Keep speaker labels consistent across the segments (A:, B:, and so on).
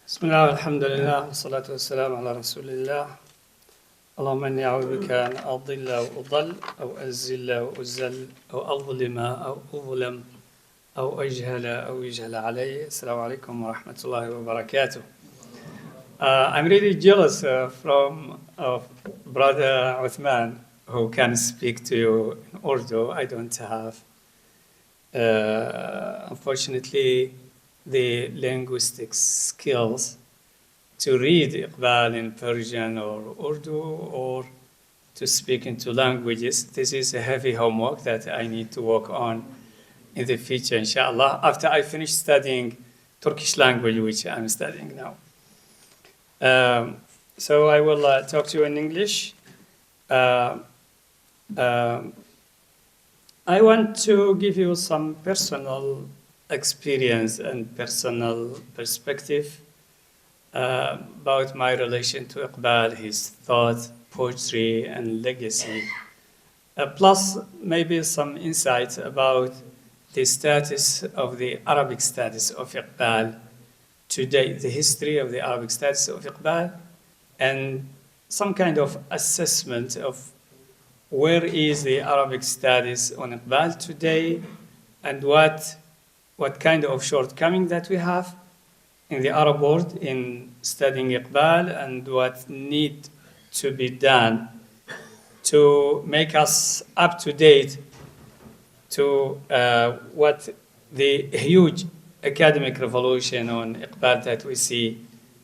A: بسم الله والحمد لله والصلاة والسلام على رسول الله. اللهم إني أعوذ بك أن أضل وأضل أو أزل وأزل أو أظلم أو أظلم أو أجهل أو يجهل علي. Assalamu alaikum wa rahmatullahi wa barakatuh. I'm really jealous from brother Uthman, who can speak to you in Urdu. I don't have, unfortunately, the linguistic skills to read Iqbal in Persian or Urdu or to speak into languages. This is a heavy homework that I need to work on in the future, inshallah, after I finish studying Turkish language, which I'm studying now. So I will talk to you in English. I want to give you some personal experience and personal perspective about my relation to Iqbal, his thought, poetry, and legacy. Plus, maybe some insights about the status of the Arabic status of Iqbal today, the history of the Arabic status of Iqbal, and some kind of assessment of where is the Arabic status on Iqbal today, and what kind of shortcoming that we have in the Arab world in studying Iqbal, and what need to be done to make us up to date to what the huge academic revolution on Iqbal that we see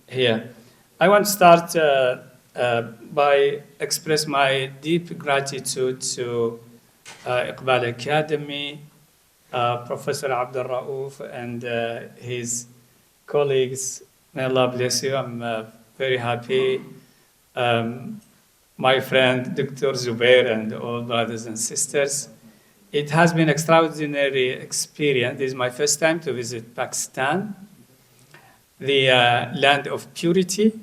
A: here. I want to start by express my deep gratitude to Iqbal Academy, Professor Abdul Rauf and his colleagues. May Allah bless you. I'm very happy. My friend Dr. Zubair and all brothers and sisters. It has been an extraordinary experience. This is my first time to visit Pakistan, the land of purity.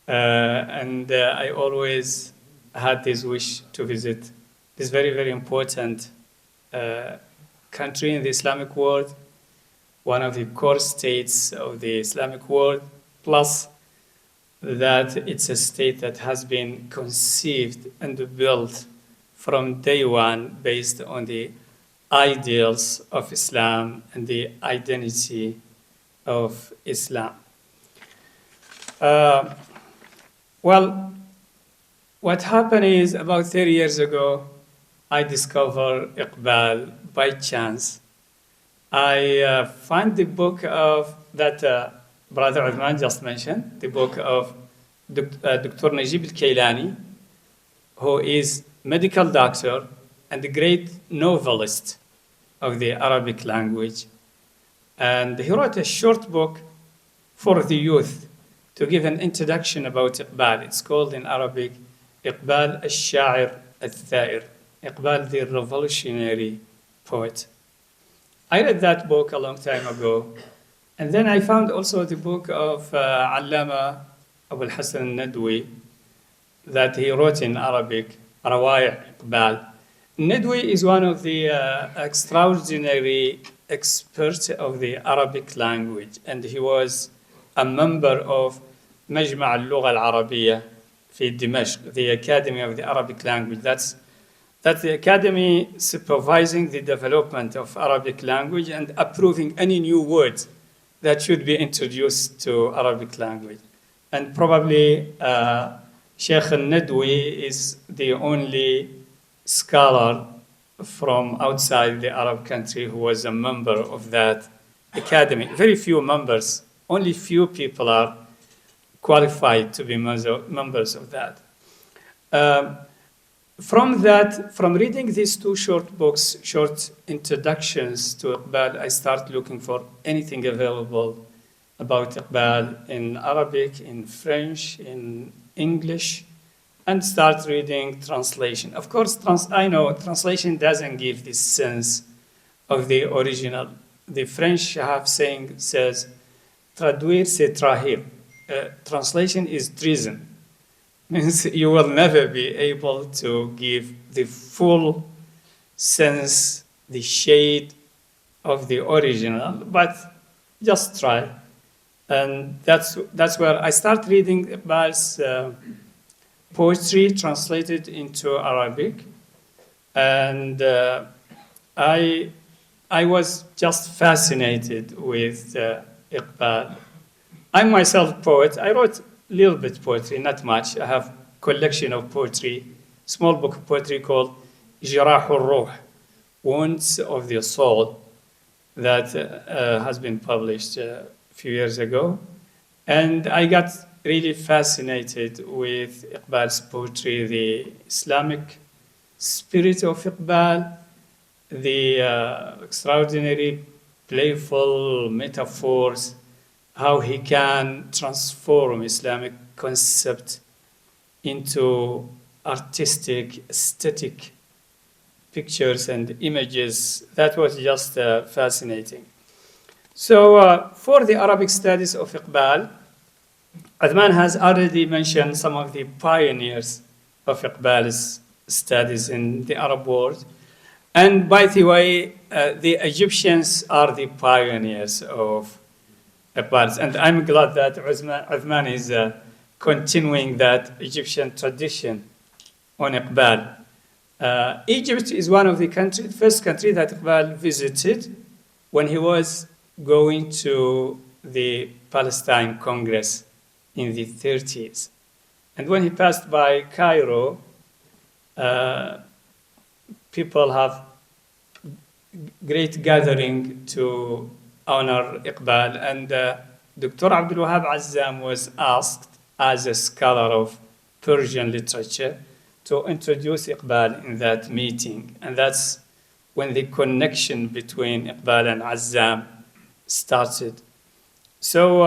A: And I always had this wish to visit this very, very important country in the Islamic world, one of the core states of the Islamic world, plus that it's a state that has been conceived and built from day one based on the ideals of Islam and the identity of Islam. Well, what happened is about 30 years ago, I discovered Iqbal by chance. I found the book of that Brother Uthman just mentioned, the book of Dr. Najib al-Kailani, who is medical doctor and a great novelist of the Arabic language. And he wrote a short book for the youth to give an introduction about Iqbal. It's called in Arabic, Iqbal al-Sha'ir al-Tha'ir, Iqbal the revolutionary poet. I read that book a long time ago. And then I found also the book of Allama Iqbal al-Nadwi that he wrote in Arabic, Rawai' Iqbal. Nadwi is one of the extraordinary experts of the Arabic language, and he was a member of Majma' al-Lugha al-Arabiyya fi Dimashq, the Academy of the Arabic Language. That's the academy supervising the development of Arabic language and approving any new words that should be introduced to Arabic language. And probably Sheikh al-Nadwi is the only scholar from outside the Arab country who was a member of that academy. Very few members, only few people are qualified to be members of that. From reading these two short books, short introductions to Iqbal, I start looking for anything available about Iqbal in Arabic, in French, in English, and start reading translation. Of course, I know translation doesn't give this sense of the original. The French have saying says, traduire c'est trahir. Translation is treason. Means you will never be able to give the full sense, the shade of the original, but just try. And that's where I start reading Iqbal's poetry translated into Arabic. And I was just fascinated with Iqbal. I'm myself a poet. I wrote a little bit poetry, not much. I have a collection of poetry, small book of poetry called Jirah al-Ruh, Wounds of the Soul, that has been published a few years ago. And I got really fascinated with Iqbal's poetry, the Islamic spirit of Iqbal, the extraordinary playful metaphors, how he can transform Islamic concept into artistic, aesthetic pictures and images. That was just fascinating. So for the Arabic studies of Iqbal, Adnan has already mentioned some of the pioneers of Iqbal's studies in the Arab world. And by the way, the Egyptians are the pioneers of Iqbal's. And I'm glad that Uthman is continuing that Egyptian tradition on Iqbal. Egypt is one of the first country that Iqbal visited when he was going to the Palestine Congress in the 30s. And when he passed by Cairo, people have great gathering to honor Iqbal. And Dr. Abdul Wahab Azzam was asked as a scholar of Persian literature to introduce Iqbal in that meeting. And that's when the connection between Iqbal and Azzam started. So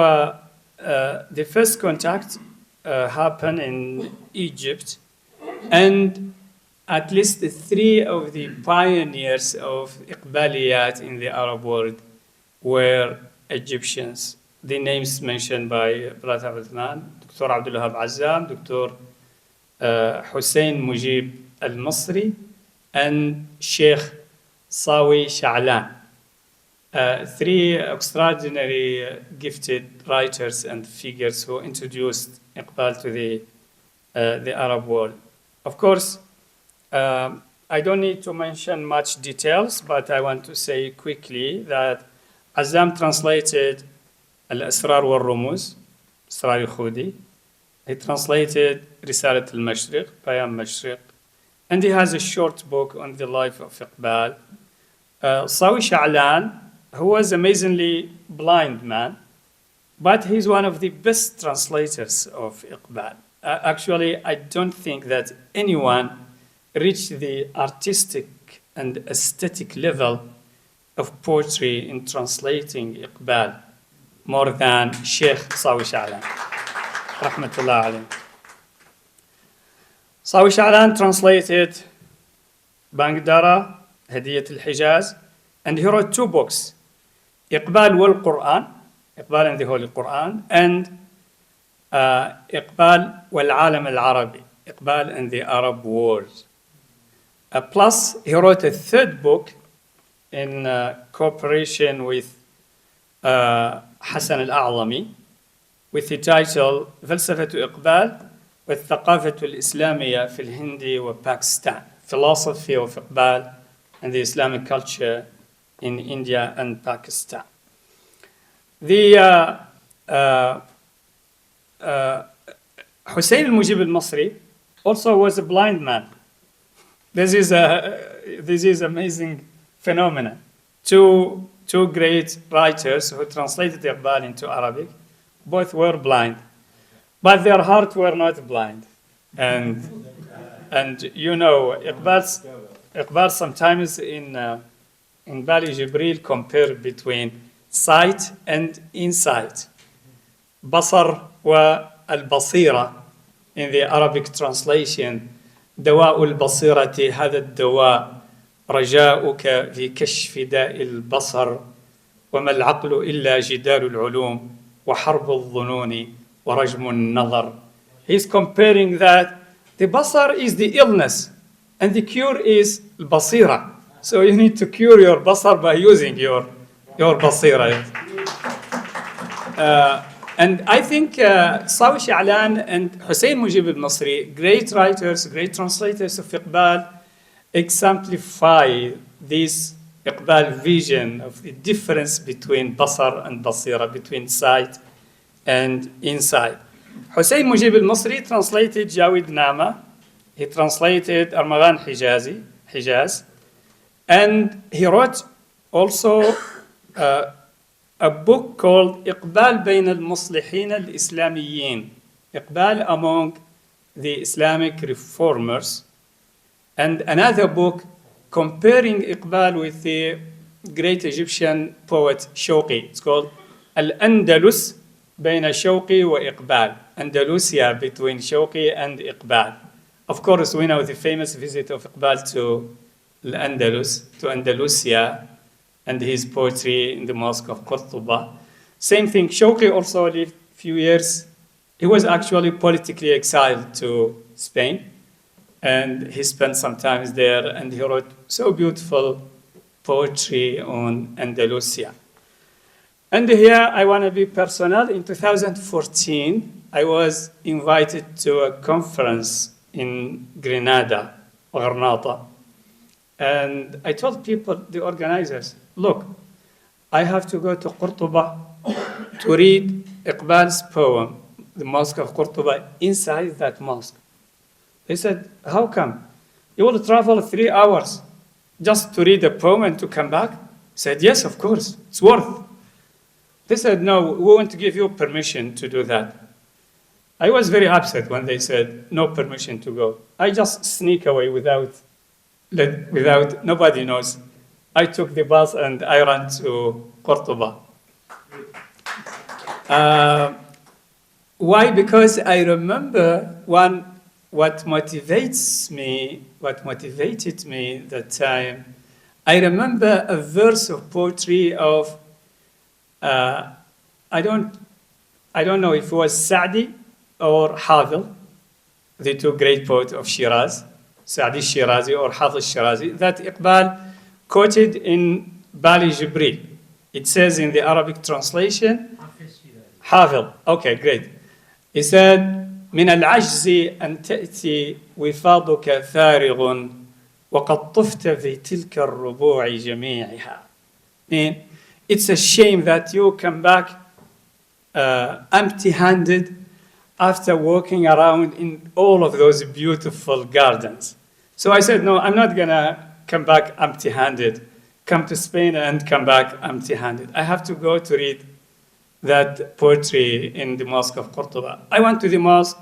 A: the first contact happened in Egypt, and at least three of the pioneers of Iqbaliyat in the Arab world were Egyptians. The names mentioned by Brother Uthman, Dr. Abdul Wahab Azzam, Dr. Hussein Mujib al-Masri, and Sheikh Sawi Sha'lan. Three extraordinary gifted writers and figures who introduced Iqbal to the Arab world. Of course, I don't need to mention much details, but I want to say quickly that Azzam translated Al-Asrar wal-Rumuz, Asrar al-Khudi. He translated Risalat al-Mashriq, Bayam Mashriq, and he has a short book on the life of Iqbal. Sawi Sha'lan, who was amazingly blind man, but he's one of the best translators of Iqbal. Actually, I don't think that anyone reached the artistic and aesthetic level of poetry in translating Iqbal more than Sheikh Sawi Sha'lan. Rahmatullah alayhi. Sawi Sha'lan translated Bangdara, Hadiyat al-Hijaz, and he wrote two books, Iqbal wal-Quran, Iqbal and the Holy Quran, and Iqbal wal-Alam al-Arabi, Iqbal and the Arab world. Plus, he wrote a third book in cooperation with Hassan al-A'lami with the title فلسفة إقبال والثقافة الإسلامية في الهند وباكستان, Philosophy of Iqbal and the Islamic Culture in India and Pakistan. The Hussein al-Mujib al-Masri also was a blind man. This is amazing phenomenon. Two great writers who translated Iqbal into Arabic, both were blind, but their hearts were not blind. And you know, Iqbal sometimes in Bali Jibril compared between sight and insight. Basar wa al-basira in the Arabic translation, دواء البصيرة هذا الدواء رجاؤك في كشف داء البصر وما العقل إلا جدال العلوم وحرب الظنون ورجم النظر. He's comparing that the basar is the illness and the cure is البصيرة. So you need to cure your basar by using your basira. And I think Sawi Sha'lan and Hussein Mujib al-Nasri, great writers, great translators of Iqbal, exemplify this Iqbal vision of the difference between Basar and Basira, between sight and insight. Hussein Mujib al-Nasri translated Jawid Nama. He translated Armagan Hijaz. And he wrote also a book called Iqbal Bayn al-Muslihin al-Islamiyyin, Iqbal among the Islamic reformers, and another book comparing Iqbal with the great Egyptian poet Shawqi. It's called Al-Andalus Bayna Shawqi wa Iqbal, Andalusia between Shawqi and Iqbal. Of course, we know the famous visit of Iqbal to Al-Andalus, to Andalusia, and his poetry in the Mosque of Cordoba. Same thing, Shawqi also lived a few years. He was actually politically exiled to Spain, and he spent some time there, and he wrote so beautiful poetry on Andalusia. And here I want to be personal. In 2014, I was invited to a conference in Grenada, Granada. And I told people, the organizers, look, I have to go to Cordoba to read Iqbal's poem, the Mosque of Cordoba, inside that mosque. They said, how come? You will travel 3 hours just to read a poem and to come back? I said, yes, of course, it's worth. They said, no, we want to give you permission to do that. I was very upset when they said, no permission to go. I just sneak away without nobody knows. I took the bus and I ran to Cordoba. Why? Because I remember what motivated me that time. I remember a verse of poetry of I don't know if it was Sa'di or Hafil, the two great poets of Shiraz, Sa'di Shirazi or Hafil Shirazi, that Iqbal quoted in Bali Jibril. It says in the Arabic translation, Hafil. Okay, great. He said, من العجز أن تأتي وفاضك فارغ وقد طفت في تلك الربوع جميعها. It's a shame that you come back empty-handed after walking around in all of those beautiful gardens. So I said, no, I'm not going to come back empty-handed, come to Spain and come back empty-handed. I have to go to read that poetry in the Mosque of Cordoba. I went to the mosque.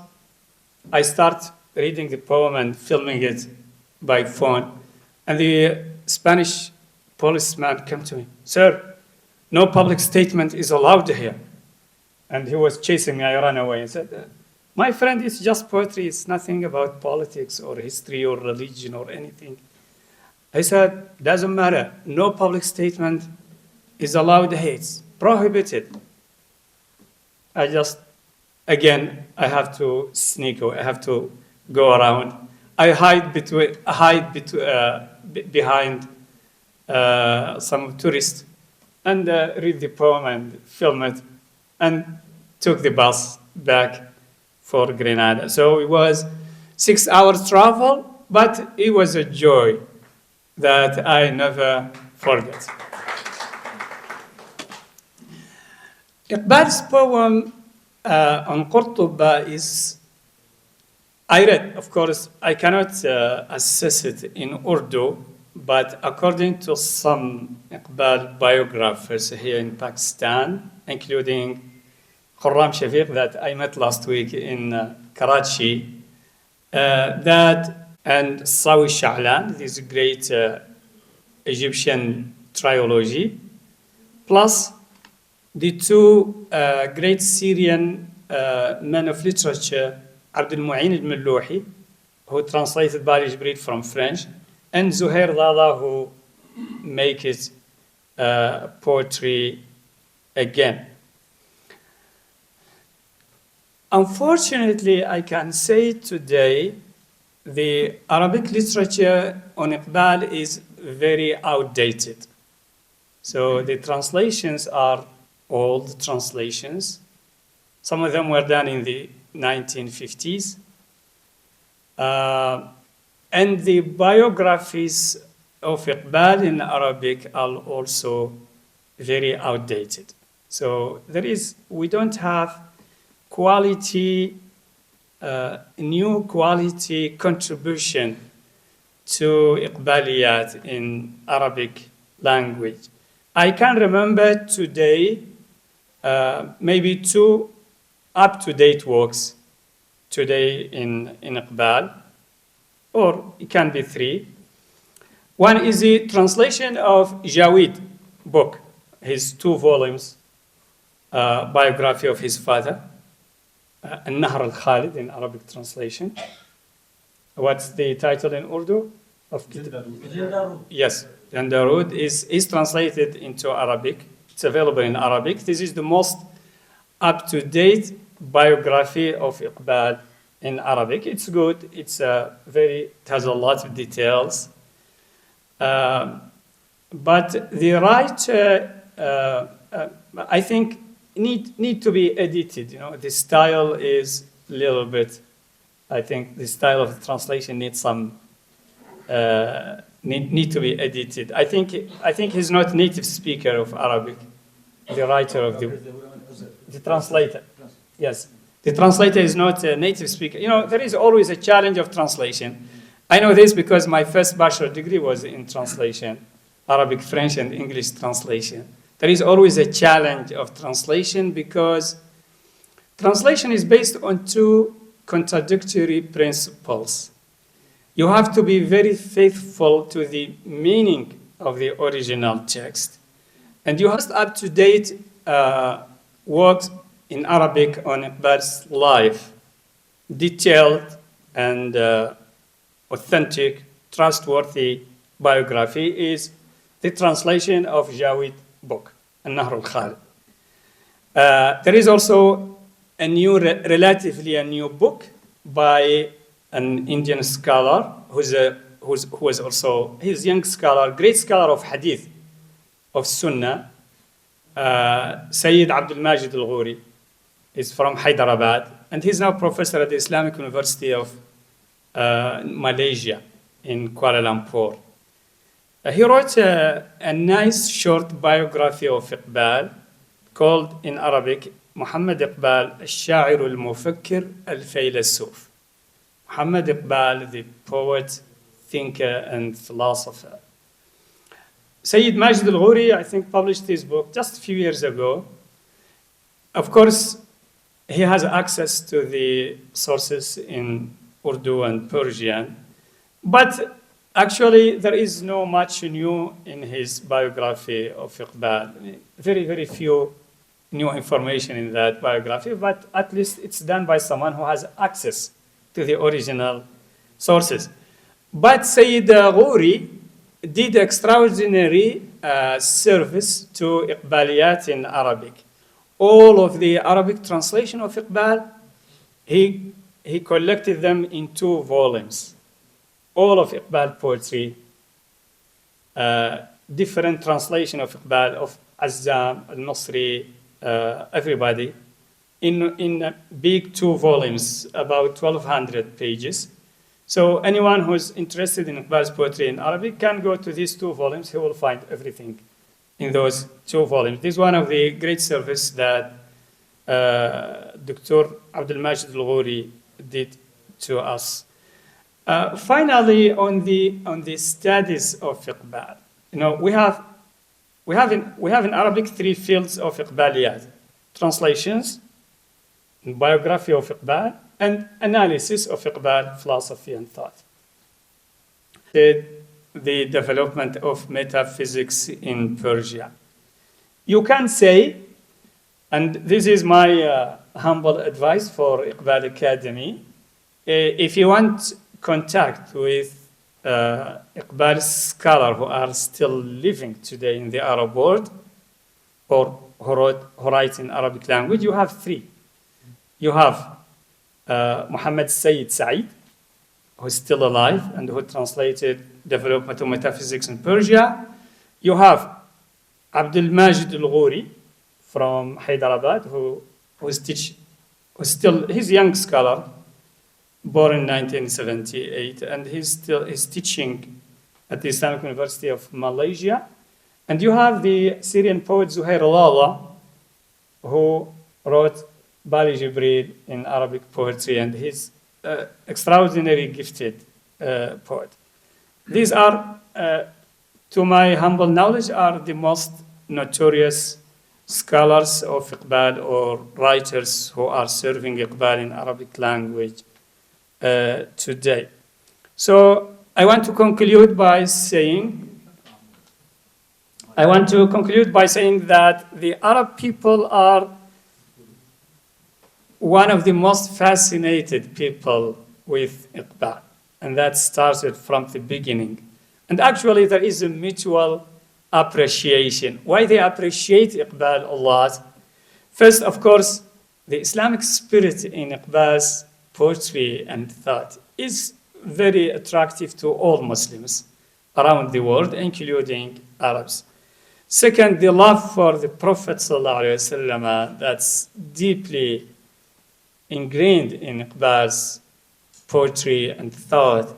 A: I start reading the poem and filming it by phone. And the Spanish policeman came to me, sir, no public statement is allowed here. And he was chasing me. I ran away and said, my friend, it's just poetry. It's nothing about politics or history or religion or anything. I said, doesn't matter. No public statement is allowed here. It's prohibited. I have to sneak away. I have to go around. I hide behind some tourists and read the poem and film it and took the bus back for Grenada. So it was 6 hours travel, but it was a joy that I never forget. Iqbal's poem on Cordoba is, I read, of course, I cannot assess it in Urdu, but according to some Iqbal biographers here in Pakistan, including Khurram Shafiq that I met last week in Karachi, and Sawi Sha'lan, this great Egyptian trilogy, plus the two great Syrian men of literature, Abdul Moeen al-Mallouhi, who translated Bali Jibril from French, and Zuhair Dada, who make it poetry again. Unfortunately, I can say today the Arabic literature on Iqbal is very outdated. So the translations are old translations. Some of them were done in the 1950s. And the biographies of Iqbal in Arabic are also very outdated. So we don't have quality, new quality contribution to Iqbaliyat in Arabic language. I can remember today maybe 2 up-to-date works today in Iqbal, or it can be 3. One is the translation of Jawid book, his 2 volumes, biography of his father, An-Nahr al-Khalid in Arabic translation. What's the title in Urdu? Yes, Jandarud is translated into Arabic. It's available in Arabic. This is the most up-to-date biography of Iqbal in Arabic. It's good. It has a lot of details. But the writer, I think, need to be edited. The style is a little bit. I think the style of the translation needs some need to be edited. I think he's not native speaker of Arabic. The writer of the translator. Yes, the translator is not a native speaker. There is always a challenge of translation. I know this because my first bachelor degree was in translation, Arabic, French, and English translation. There is always a challenge of translation because translation is based on 2 contradictory principles. You have to be very faithful to the meaning of the original text, and you have up-to-date works in Arabic on Iqbal's life, detailed and authentic, trustworthy biography is the translation of Jawid book, An-Nahr al-Khalid. There is also relatively a new book by an Indian scholar who's a young scholar, great scholar of Hadith, of Sunnah, Sayyid Abdul Majid Al-Ghuri. Is from Hyderabad, and he's now professor at the Islamic University of Malaysia in Kuala Lumpur. He wrote a nice short biography of Iqbal called in Arabic, Muhammad Iqbal, Al-Sha'ir Al-Mufakkir Al-Faylasuf. Muhammad Iqbal, the poet, thinker, and philosopher. Sayyid Majid Al-Ghuri, I think, published his book just a few years ago. Of course, he has access to the sources in Urdu and Persian, but actually there is no much new in his biography of Iqbal. Very, very few new information in that biography, but at least it's done by someone who has access to the original sources. But Sayyid Ghuri did extraordinary service to Iqbaliyat in Arabic. All of the Arabic translation of Iqbal, he collected them in 2 volumes. All of Iqbal poetry, different translation of Iqbal, of Azzam, Al-Nasri, everybody, in big 2 volumes, about 1,200 pages. So anyone who's interested in Iqbal's poetry in Arabic can go to these 2 volumes. He will find everything in those 2 volumes. This is one of the great service that Dr. Abdul Majid Al-Ghuri did to us. Finally, on the studies of Iqbal, we have in Arabic 3 fields of Iqbaliyat: translations, biography of Iqbal, and analysis of Iqbal, philosophy and thought. The development of metaphysics in Persia. You can say, and this is my humble advice for Iqbal Academy, if you want contact with Iqbal scholars who are still living today in the Arab world, or who write in Arabic language, you have 3. You have Muhammad Saeed, who is still alive and who translated Development of Metaphysics in Persia. You have Abdul Majid Al-Ghuri from Hyderabad, who is he's a young scholar, born in 1978, and he's teaching at the Islamic University of Malaysia. And you have the Syrian poet Zuhair Lala, who wrote Bali Jibril in Arabic poetry, and he's extraordinarily gifted poet. These are, to my humble knowledge, are the most notorious scholars of Iqbal or writers who are serving Iqbal in Arabic language today. So I want to conclude by saying that the Arab people are one of the most fascinated people with Iqbal, and that started from the beginning. And actually, there is a mutual appreciation. Why they appreciate Iqbal a lot? First, of course, the Islamic spirit in Iqbal's poetry and thought is very attractive to all Muslims around the world, including Arabs. Second, the love for the Prophet ﷺ, that's deeply ingrained in Iqbal's poetry and thought.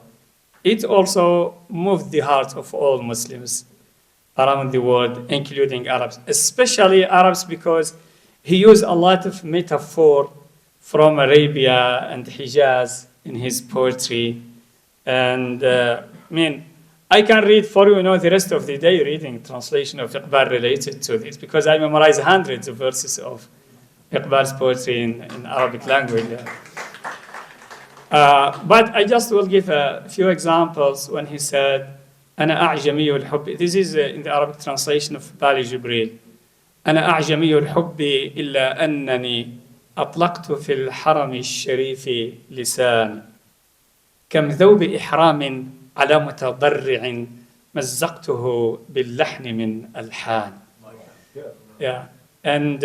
A: It also moved the heart of all Muslims around the world, including Arabs, especially Arabs, because he used a lot of metaphor from Arabia and Hijaz in his poetry. And I can read for you, the rest of the day reading translation of Iqbal related to this, because I memorize hundreds of verses of Iqbal's poetry in Arabic language. But I just will give a few examples when he said, أنا أعجمي الحب. This is in the Arabic translation of Bali Jibril. أنا أعجمي الحب إلا أنني أطلقت في الحرم الشريف لسان كم ذوب إحرام على متضرع مزقته باللحن من ألحان. Yeah, and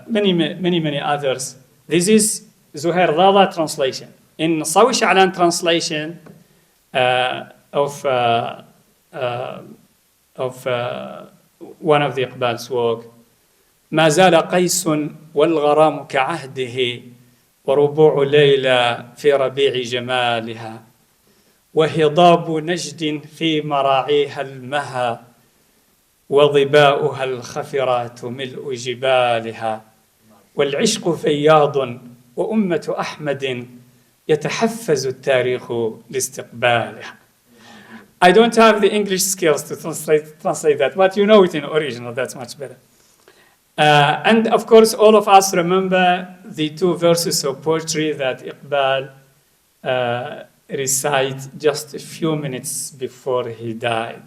A: many others. This is Zuhair Lala translation. In Sawi Sha'lan translation of one of the Iqbal's work, ما زال قيس والغرام كعهده وربوع ليلى في ربيع جمالها وهضاب نجد في مراعيها المها وظباؤها الخفرات ملء جبالها والعشق فياض وأمة أحمد يتحفز التاريخ لاستقبالها. I don't have the English skills to translate that, but you know it in original, that's much better. And of course, all of us remember the two verses of poetry that Iqbal recited just a few minutes before he died.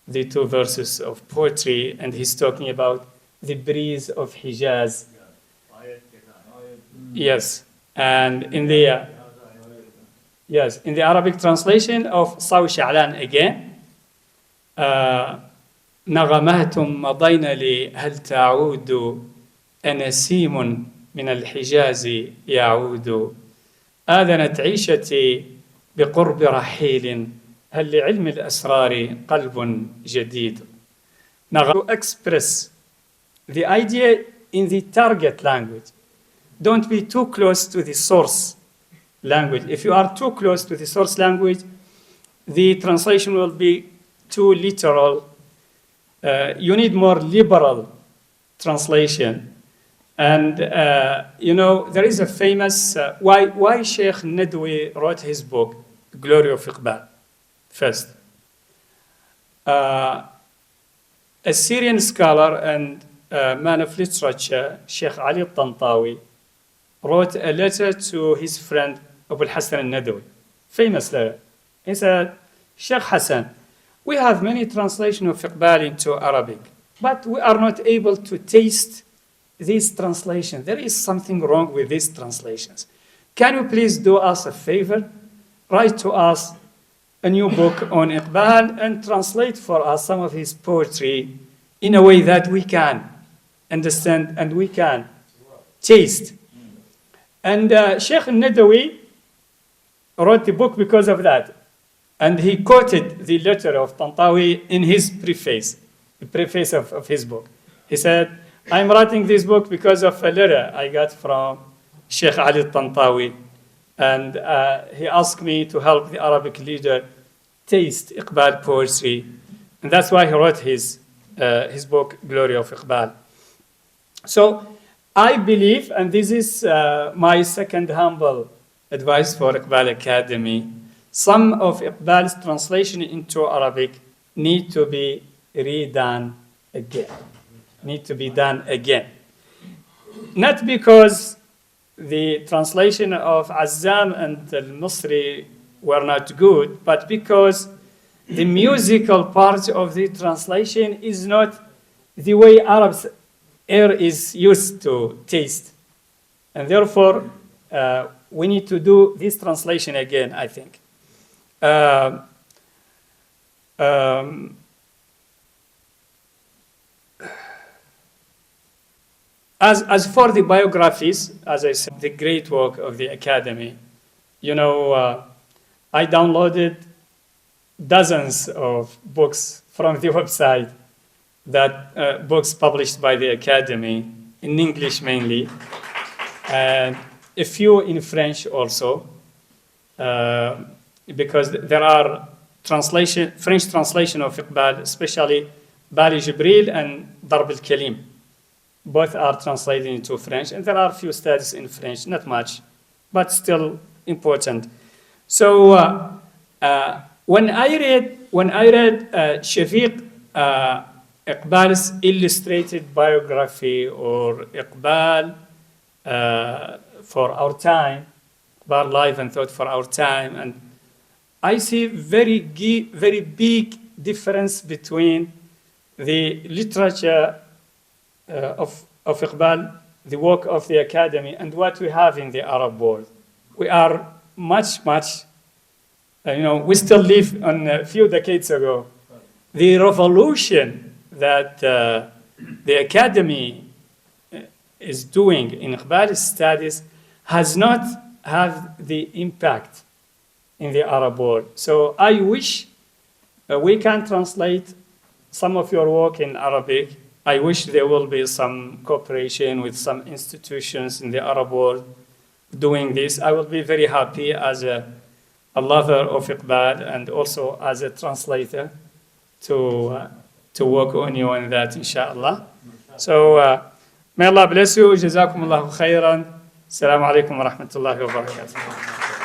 A: The two verses of poetry, and he's talking about the breeze of Hijaz. Yes, and in the Arabic translation of Sawi Sha'lan again, نغمات مضين لي هل تعود أنسيم من الحجاز يعود آذنت عيشتي بقرب رحيل هل لعلم الأسرار قلب جديد. To express the idea in the target language. Don't be too close to the source language. If you are too close to the source language, the translation will be too literal. You need more liberal translation. And, there is a famous, why Sheikh Nadwi wrote his book, Glory of Iqbal, first. A Syrian scholar and man of literature, Sheikh Ali Tantawi, wrote a letter to his friend Abu al-Hasan al-Nadwi, famous letter. He said, Sheikh Hassan, we have many translations of Iqbal into Arabic, but we are not able to taste these translations. There is something wrong with these translations. Can you please do us a favor? Write to us a new book on Iqbal and translate for us some of his poetry in a way that we can understand and we can taste. And Sheikh Nadawi wrote the book because of that. And he quoted the letter of Tantawi in his preface, the preface of his book. He said, I'm writing this book because of a letter I got from Sheikh Ali Tantawi. And he asked me to help the Arabic leader taste Iqbal poetry. And that's why he wrote his book, Glory of Iqbal. So I believe, and this is my second humble advice for Iqbal Academy, some of Iqbal's translation into Arabic need to be redone again. Need to be done again. Not because the translation of Azzam and Al-Misri were not good, but because the musical part of the translation is not the way Arabs air is used to taste. And therefore, we need to do this translation again, I think. As for the biographies, as I said, the great work of the Academy, I downloaded dozens of books from the website, that books published by the Academy, in English mainly, and a few in French also, because there are French translation of Iqbal, especially Bali Jibril and Darb al-Kalim. Both are translated into French, and there are a few studies in French, not much, but still important. So when I read Shafiq Iqbal's illustrated biography, or Iqbal for our time, Iqbal Life and Thought for Our Time, and I see very big difference between the literature of Iqbal, the work of the Academy, and what we have in the Arab world. We are much, we still live on a few decades ago. The revolution that the Academy is doing in Iqbal's studies has not had the impact in the Arab world. So I wish we can translate some of your work in Arabic. I wish there will be some cooperation with some institutions in the Arab world doing this. I will be very happy as a lover of Iqbal and also as a translator to work on you on that, inshallah. So may Allah bless you. Jazakumullahu khairan. Assalamu alaikum wa rahmatullahi wa barakatuh.